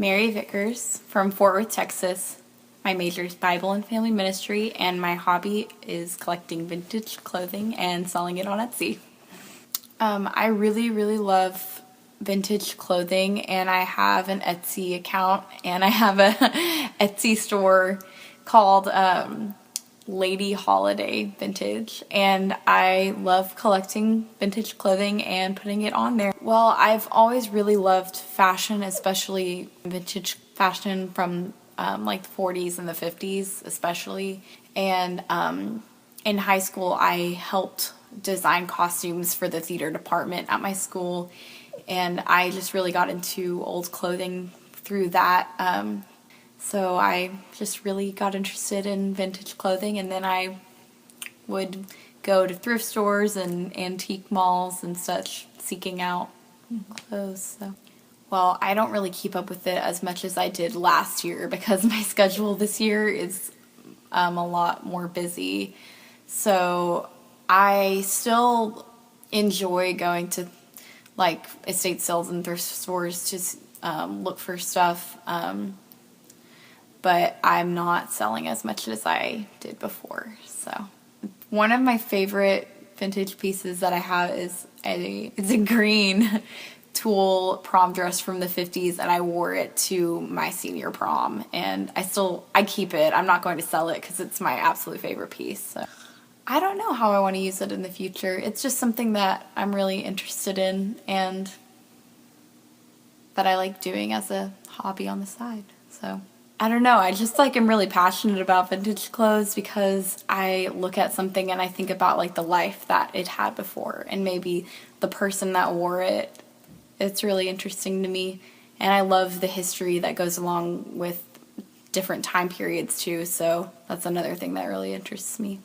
Mary Vickers from Fort Worth, Texas. My major is Bible and Family Ministry, and my hobby is collecting vintage clothing and selling it on Etsy. I really, really love vintage clothing, and I have an Etsy account, and I have a Etsy store called Lady Holiday Vintage, and I love collecting vintage clothing and putting it on there. Well, I've always really loved fashion, especially vintage fashion from like the 40s and the 50s especially, and in high school I helped design costumes for the theater department at my school, and I just really got into old clothing through that. So I just really got interested in vintage clothing, and then I would go to thrift stores and antique malls and such seeking out clothes. So, well, I don't really keep up with it as much as I did last year because my schedule this year is a lot more busy. So I still enjoy going to like estate sales and thrift stores to look for stuff. But I'm not selling as much as I did before. So one of my favorite vintage pieces that I have is it's a green tulle prom dress from the 50s, and I wore it to my senior prom, and I keep it. I'm not going to sell it because it's my absolute favorite piece. So I don't know how I want to use it in the future. It's just something that I'm really interested in and that I like doing as a hobby on the side. So I don't know, I just am really passionate about vintage clothes because I look at something and I think about like the life that it had before and maybe the person that wore it. It's really interesting to me, and I love the history that goes along with different time periods too, so that's another thing that really interests me.